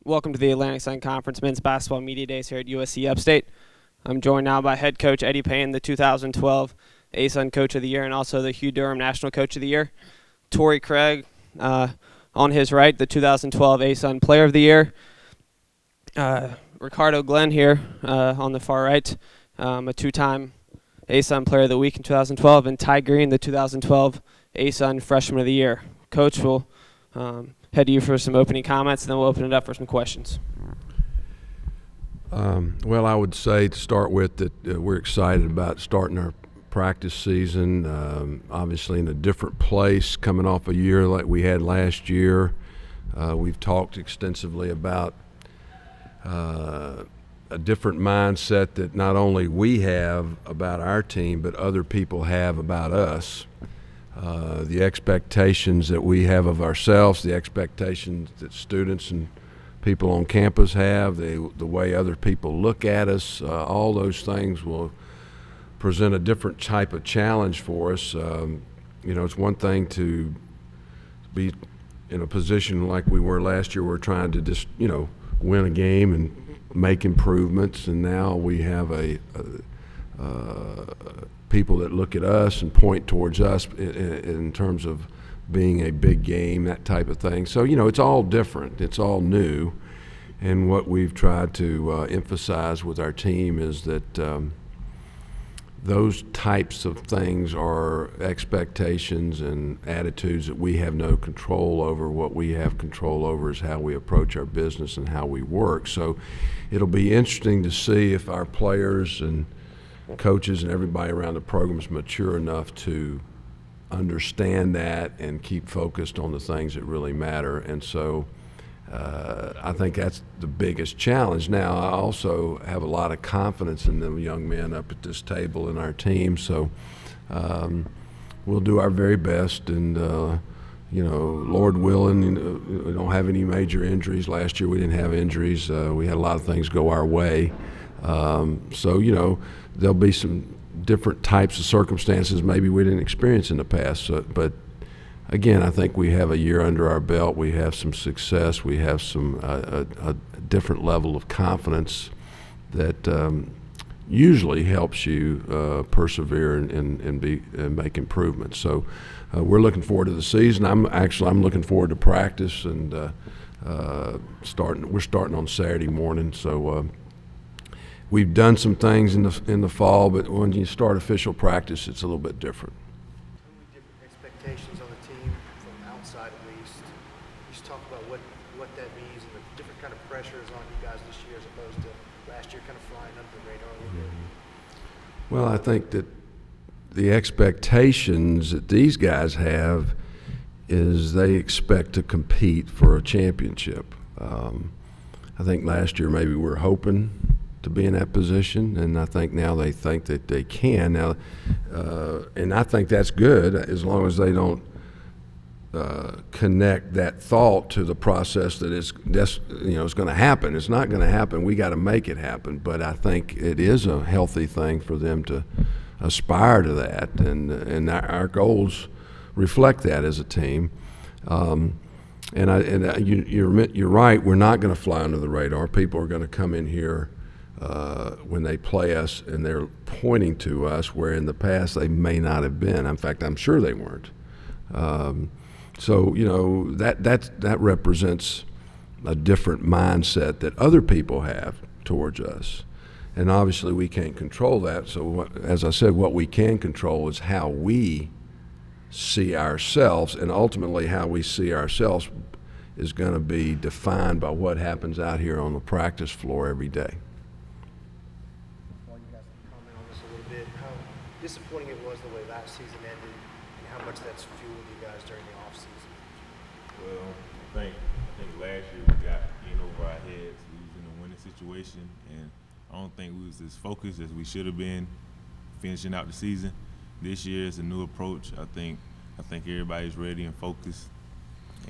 Welcome to the Atlantic Sun Conference Men's Basketball Media Days here at USC Upstate. I'm joined now by head coach Eddie Payne, the 2012 ASUN Coach of the Year and also the Hugh Durham National Coach of the Year. Torrey Craig on his right, the 2012 ASUN Player of the Year. Ricardo Glenn here on the far right, a two-time ASUN Player of the Week in 2012, and Ty Greene, the 2012 ASUN Freshman of the Year. Coach, we'll head to you for some opening comments, and then we'll open it up for some questions. Well, I would say to start with that we're excited about starting our practice season, obviously in a different place, coming off a year like we had last year. We've talked extensively about a different mindset that not only we have about our team, but other people have about us. The expectations that we have of ourselves, the expectations that students and people on campus have, the way other people look at us, all those things will present a different type of challenge for us. It's one thing to be in a position like we were last year. We're trying to just, win a game and make improvements, and now we have people that look at us and point towards us in terms of being a big game, that type of thing. So, it's all different. It's all new. And what we've tried to emphasize with our team is that those types of things are expectations and attitudes that we have no control over. What we have control over is how we approach our business and how we work. So it'll be interesting to see if our players and coaches and everybody around the program is mature enough to understand that and keep focused on the things that really matter. And so I think that's the biggest challenge. Now, I also have a lot of confidence in the young men up at this table in our team, so we'll do our very best. And Lord willing, we don't have any major injuries. Last year we didn't have injuries. We had a lot of things go our way. So there'll be some different types of circumstances maybe we didn't experience in the past. But again, I think we have a year under our belt. We have some success. We have some a different level of confidence that usually helps you persevere and make improvements. So we're looking forward to the season. I'm looking forward to practice, and we're starting on Saturday morning. So we've done some things in the fall, but when you start official practice, it's a little bit different. Different expectations on the team from outside, at least. Just talk about what that means and the different kind of pressures on you guys this year as opposed to last year, kind of flying under the radar a little bit. Well, I think that the expectations that these guys have is they expect to compete for a championship. I think last year maybe we're hoping to be in that position, and I think now they think that they can. Now, and I think that's good as long as they don't connect that thought to the process that it's going to happen. It's not going to happen. We got to make it happen. But I think it is a healthy thing for them to aspire to that, and our goals reflect that as a team. You're right. We're not going to fly under the radar. People are going to come in here when they play us, and they're pointing to us where in the past they may not have been. In fact, I'm sure they weren't. So that represents a different mindset that other people have towards us, and obviously we can't control that. So as I said, what we can control is how we see ourselves, and ultimately how we see ourselves is going to be defined by what happens out here on the practice floor every day. Disappointing it was the way last season ended, and how much that's fueled you guys during the off season. Well, I think last year we got in over our heads. We was in a winning situation, and I don't think we was as focused as we should have been finishing out the season. This year is a new approach. I think everybody's ready and focused,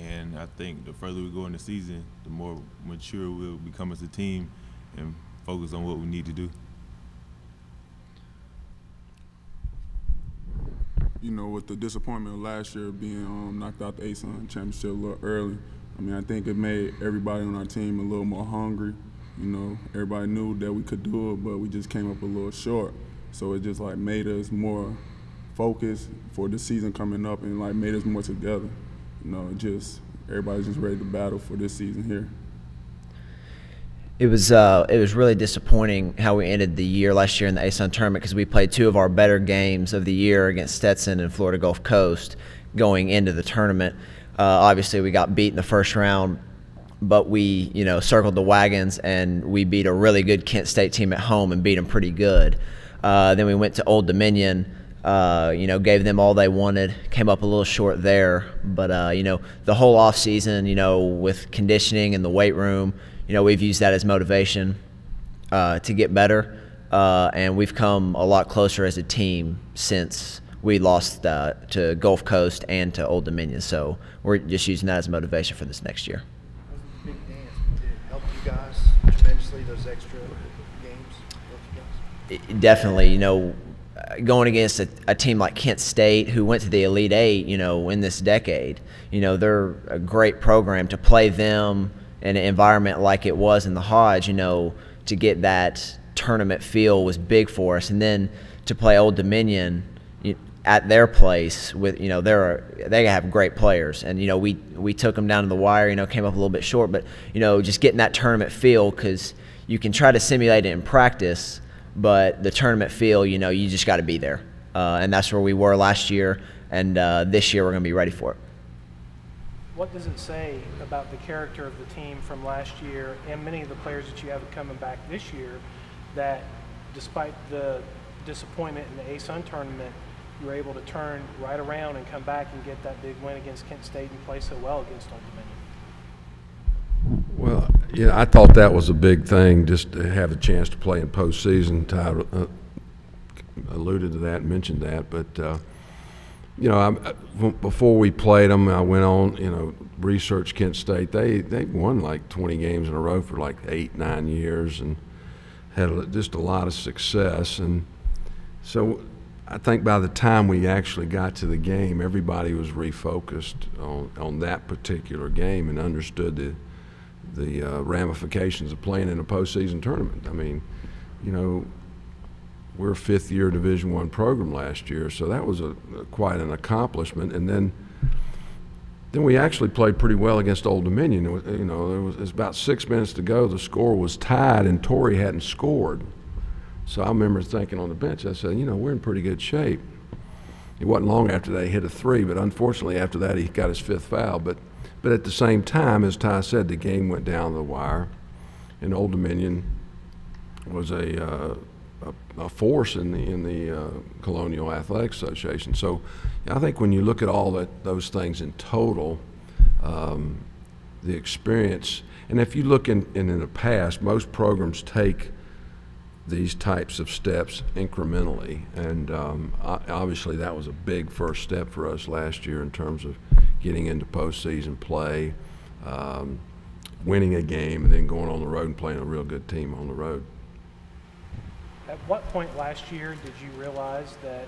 and I think the further we go in the season, the more mature we'll become as a team and focus on what we need to do. With the disappointment of last year being knocked out the ASUN championship a little early, I mean, I think it made everybody on our team a little more hungry. You know, everybody knew that we could do it, but we just came up a little short. So it just like made us more focused for the season coming up, and like made us more together. You know, just everybody's just ready to battle for this season here. It was really disappointing how we ended the year last year in the ASUN tournament, because we played two of our better games of the year against Stetson and Florida Gulf Coast going into the tournament. Obviously, we got beat in the first round, but we, you know, circled the wagons and we beat a really good Kent State team at home and beat them pretty good. Then we went to Old Dominion, you know, gave them all they wanted, came up a little short there. But, you know, the whole off season, you know, with conditioning and the weight room, you know, we've used that as motivation to get better. And we've come a lot closer as a team since we lost to Gulf Coast and to Old Dominion. So we're just using that as motivation for this next year. Big dance. Did it help you guys tremendously, those extra games? Both you guys? Definitely, you know, going against a team like Kent State, who went to the Elite Eight, you know, in this decade, you know, they're a great program. To play them in an environment like it was in the Hodge, you know, to get that tournament feel was big for us. And then to play Old Dominion at their place with, you know, they have great players, and you know, we took them down to the wire, you know, came up a little bit short, but you know, just getting that tournament feel, because you can try to simulate it in practice, but the tournament feel, you know, you just got to be there, and that's where we were last year, and this year we're going to be ready for it. What does it say about the character of the team from last year and many of the players that you have coming back this year, that despite the disappointment in the ASUN tournament, you were able to turn right around and come back and get that big win against Kent State and play so well against Old Dominion? Well, yeah, I thought that was a big thing, just to have a chance to play in postseason. Ty alluded to that, mentioned that, but you know, before we played them, I went on, you know, researched Kent State. They won like 20 games in a row for like 8-9 years and had just a lot of success. And so I think by the time we actually got to the game, everybody was refocused on that particular game and understood the ramifications of playing in a postseason tournament. I mean, you know, we're a fifth-year Division I program last year, so that was quite an accomplishment. And then we actually played pretty well against Old Dominion. You know, it was about 6 minutes to go. The score was tied, and Torrey hadn't scored. So I remember thinking on the bench, I said, you know, we're in pretty good shape. It wasn't long after that he hit a three, but unfortunately after that he got his fifth foul. But at the same time, as Ty said, the game went down the wire, and Old Dominion was a force in the Colonial Athletic Association. So I think when you look at all those things in total, the experience, and if you look in the past, most programs take these types of steps incrementally, and obviously that was a big first step for us last year in terms of getting into postseason play, winning a game, and then going on the road and playing a real good team on the road. At what point last year did you realize that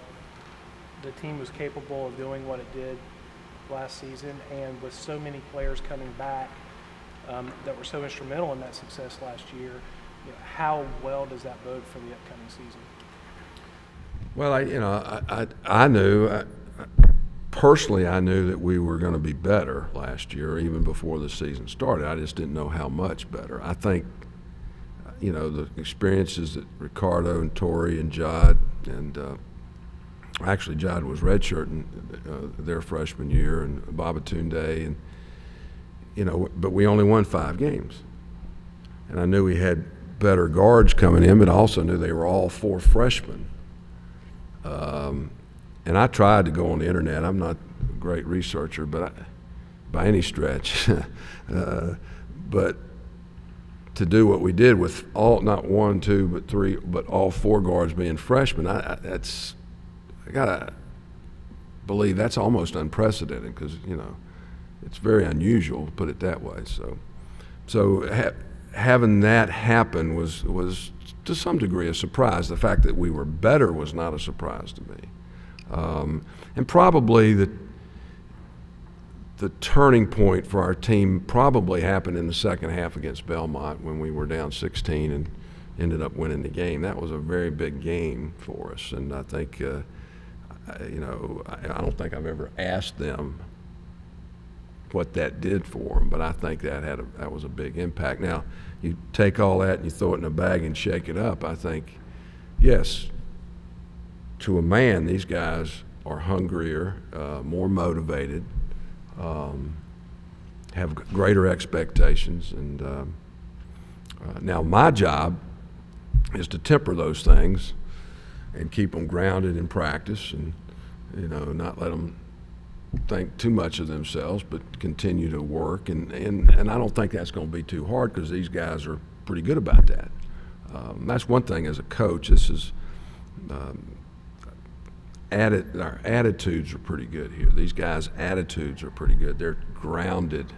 the team was capable of doing what it did last season, and with so many players coming back that were so instrumental in that success last year, you know, how well does that bode for the upcoming season? Well, I knew, personally, I knew that we were going to be better last year, even before the season started. I just didn't know how much better. I think, you know, the experiences that Ricardo and Torrey and Judd, and actually Judd was redshirting their freshman year, and Babatunde, and you know, but we only won 5 games, and I knew we had better guards coming in, but I also knew they were all 4 freshmen. And I tried to go on the internet. I'm not a great researcher, but by any stretch, but to do what we did with all, not 1, 2, but 3, but all 4 guards being freshmen, I gotta believe that's almost unprecedented, because you know it's very unusual, to put it that way. So having that happen was to some degree a surprise. The fact that we were better was not a surprise to me, and probably the turning point for our team probably happened in the second half against Belmont when we were down 16 and ended up winning the game. That was a very big game for us, and I think, you know, I don't think I've ever asked them what that did for them, but I think that was a big impact. Now, you take all that and you throw it in a bag and shake it up. I think, yes, to a man, these guys are hungrier, more motivated, have greater expectations, and now my job is to temper those things and keep them grounded in practice, and you know, not let them think too much of themselves, but continue to work. And I don't think that's going to be too hard because these guys are pretty good about that. That's one thing as a coach. This is our attitudes are pretty good here. These guys' attitudes are pretty good. They're grounded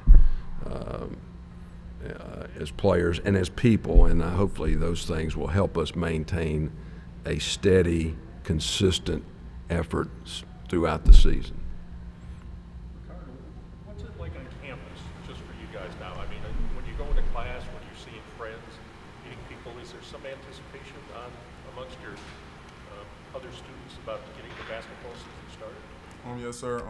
as players and as people, and hopefully those things will help us maintain a steady, consistent effort throughout the season. Ricardo, what's it like on campus, just for you guys now? I mean, when you go into class, when you're seeing friends, meeting people, is there some anticipation amongst your other students about getting the basketball season started? Yes, sir.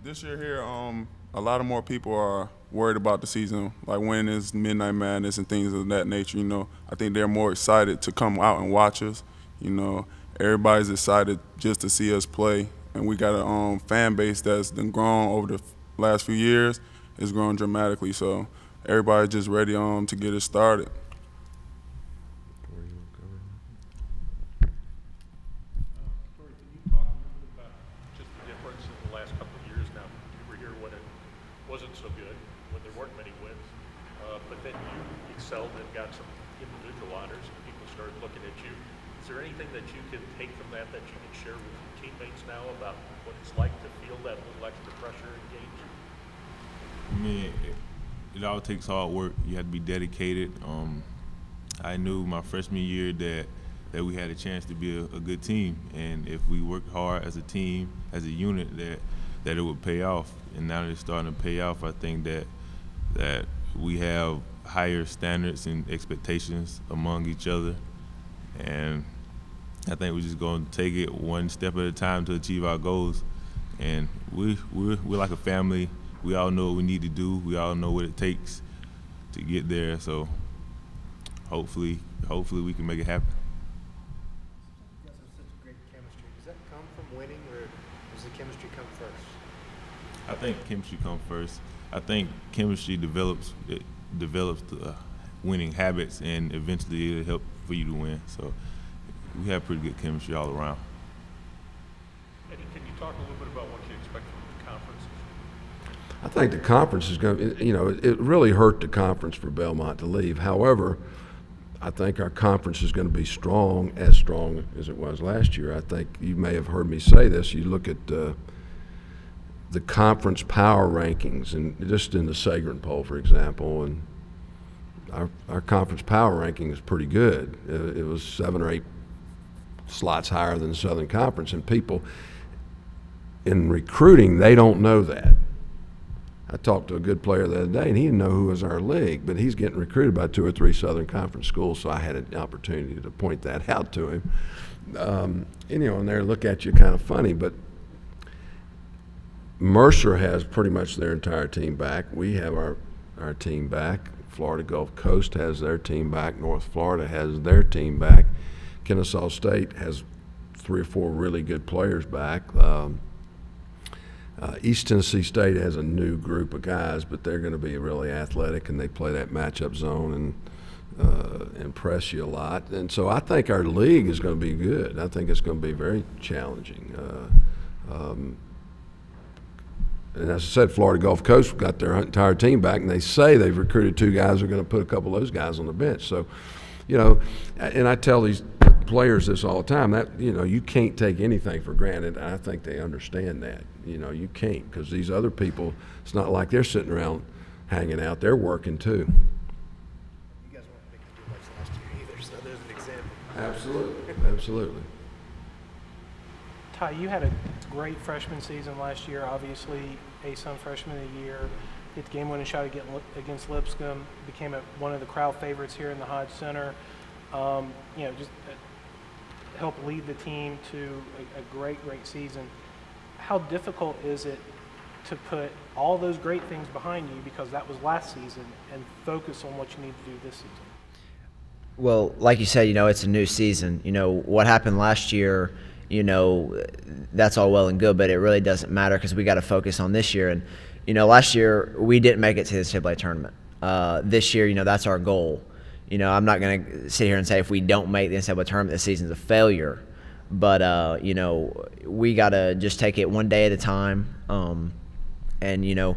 This year here, a lot of more people are worried about the season, like when is Midnight Madness and things of that nature. You know, I think they're more excited to come out and watch us. You know, everybody's excited just to see us play, and we got a fan base that's been grown over the last few years. It's grown dramatically, so everybody's just ready to get it started. Torrey, can you talk a little bit about just the difference in the last couple of years now? You were here when it wasn't so good, when there weren't many wins, but then you excelled and got some individual honors, and people started looking at you. Is there anything that you can take from that you can share with your teammates now about what it's like to feel that little extra pressure in games? I mean, it all takes hard work. You have to be dedicated. I knew my freshman year that we had a chance to be a good team, and if we worked hard as a team, as a unit, that it would pay off. And now that it's starting to pay off, I think that we have higher standards and expectations among each other, and I think we're just going to take it one step at a time to achieve our goals. And we're like a family. We all know what we need to do. We all know what it takes to get there. So hopefully we can make it happen. You guys have such great chemistry. Does that come from winning, or does the chemistry come first? I think chemistry comes first. I think chemistry develops winning habits, and eventually it'll help for you to win. So we have pretty good chemistry all around. Eddie, can you talk a little bit about what you expect from the conference? I think the conference is going to, you know, it really hurt the conference for Belmont to leave. However, I think our conference is going to be strong as it was last year. I think you may have heard me say this. You look at the conference power rankings, and just in the Sagarin poll, for example, and our conference power ranking is pretty good. It was 7 or 8 slots higher than the Southern Conference, and people in recruiting, they don't know that. I talked to a good player the other day, and he didn't know who was our league, but he's getting recruited by 2 or 3 Southern Conference schools, so I had an opportunity to point that out to him. And, you know, and they look at you kind of funny, but Mercer has pretty much their entire team back. We have our team back. Florida Gulf Coast has their team back. North Florida has their team back. Kennesaw State has 3 or 4 really good players back. East Tennessee State has a new group of guys, but they're going to be really athletic, and they play that matchup zone and press you a lot. And so I think our league is going to be good. I think it's going to be very challenging. And as I said, Florida Gulf Coast got their entire team back, and they say they've recruited 2 guys who are going to put a couple of those guys on the bench. So, you know, and I tell these players this all the time, that, you know, you can't take anything for granted. I think they understand that. You know, you can't, because these other people, it's not like they're sitting around hanging out. They're working too. You guys weren't making too much last year either, so there's an example. Absolutely, absolutely. Ty, you had a great freshman season last year. Obviously, ASUN Freshman of the Year, hit the game-winning shot against Lipscomb, became one of the crowd favorites here in the Hodge Center. Just helped lead the team to a great season. How difficult is it to put all those great things behind you, because that was last season, and focus on what you need to do this season? Well, like you said, it's a new season. What happened last year, that's all well and good, but it really doesn't matter because we got to focus on this year. And, last year we didn't make it to the NCAA tournament. This year, that's our goal. I'm not going to sit here and say if we don't make the NCAA tournament, the season's a failure. But, we got to just take it one day at a time. And,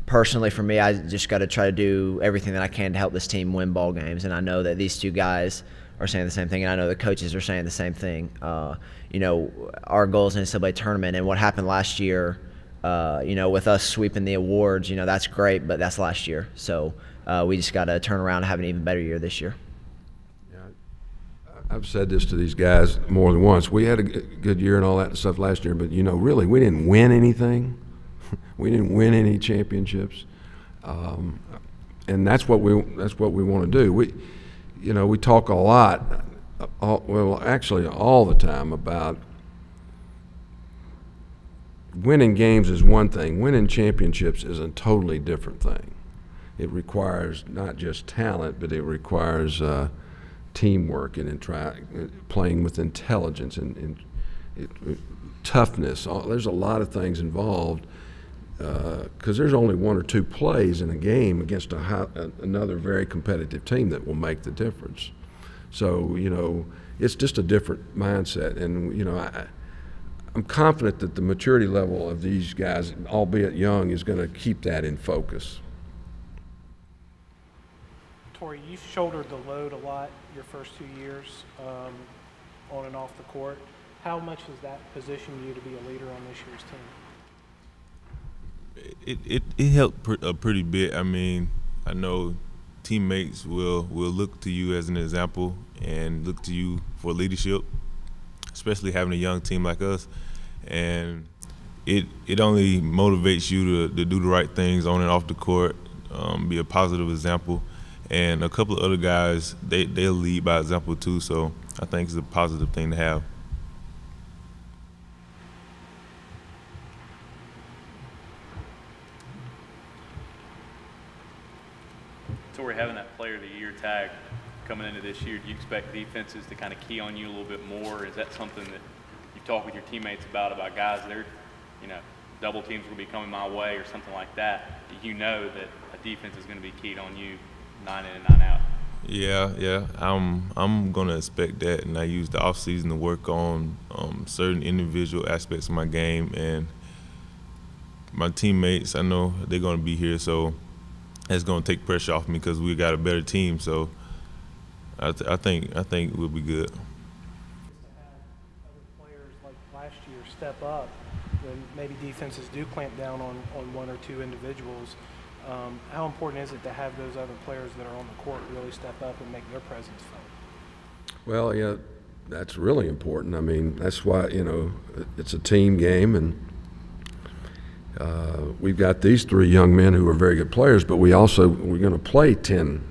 personally for me, I just got to try to do everything that I can to help this team win ball games. And I know that these two guys are saying the same thing, and I know the coaches are saying the same thing. Our goal is an NCAA tournament, and what happened last year, with us sweeping the awards, that's great, but that's last year. So we just got to turn around and have an even better year this year. I've said this to these guys more than once. We had a good year and all that stuff last year, but really, we didn't win anything. We didn't win any championships, and that's what we want to do. We talk a lot, actually all the time, about winning games is one thing. Winning championships is a totally different thing. It requires not just talent, but it requires teamwork and playing with intelligence and toughness. There's a lot of things involved. Because there's only one or two plays in a game against another very competitive team that will make the difference. So, it's just a different mindset. And, I'm confident that the maturity level of these guys, albeit young, is going to keep that in focus. Torrey, you've shouldered the load a lot your first 2 years on and off the court. How much has that positioned you to be a leader on this year's team? It helped a pretty bit. I mean, I know teammates will look to you as an example and look to you for leadership, especially having a young team like us. And it only motivates you to do the right things on and off the court, be a positive example. And a couple of other guys, they'll lead by example too. So I think it's a positive thing to have. Torrey, having that Player of the Year tag coming into this year, do you expect defenses to kind of key on you a little bit more? Is that something that you've talked with your teammates about guys that are, double teams will be coming my way or something like that? Do you know that a defense is going to be keyed on you 9 in and 9 out? Yeah. I'm going to expect that, and I use the off season to work on certain individual aspects of my game, and my teammates, I know they're going to be here, so it's going to take pressure off me because we got a better team. So I think we'll be good. To have other players like last year step up when maybe defenses do clamp down on one or two individuals, how important is it to have those other players that are on the court really step up and make their presence felt? Well, yeah, that's really important. I mean, that's why, it's a team game, and we've got these three young men who are very good players, but we're going to play 10,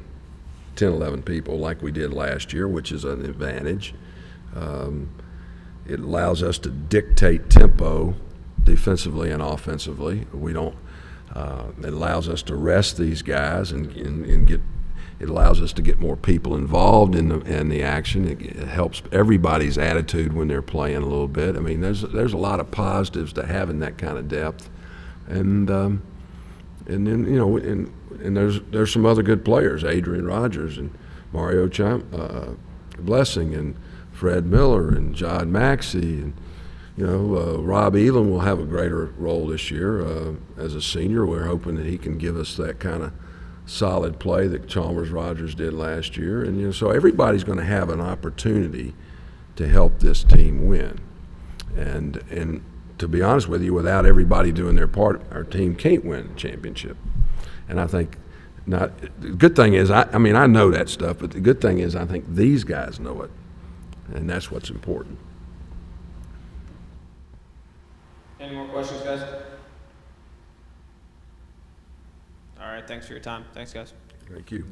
11 people like we did last year, which is an advantage. It allows us to dictate tempo defensively and offensively. It allows us to rest these guys and get. It allows us to get more people involved in the action. It helps everybody's attitude when they're playing a little bit. I mean, there's a lot of positives to having that kind of depth, and then there's some other good players, Adrian Rogers and Mario Blessing and Fred Miller and Jod Maxey, and Rob Elam will have a greater role this year as a senior. We're hoping that he can give us that kind of solid play that Chalmers Rogers did last year, and so everybody's going to have an opportunity to help this team win. And to be honest with you, without everybody doing their part, our team can't win a championship. And I think the good thing is, I mean, I know that stuff, but the good thing is I think these guys know it, and that's what's important. Any more questions, guys? All right, thanks for your time. Thanks, guys. Thank you.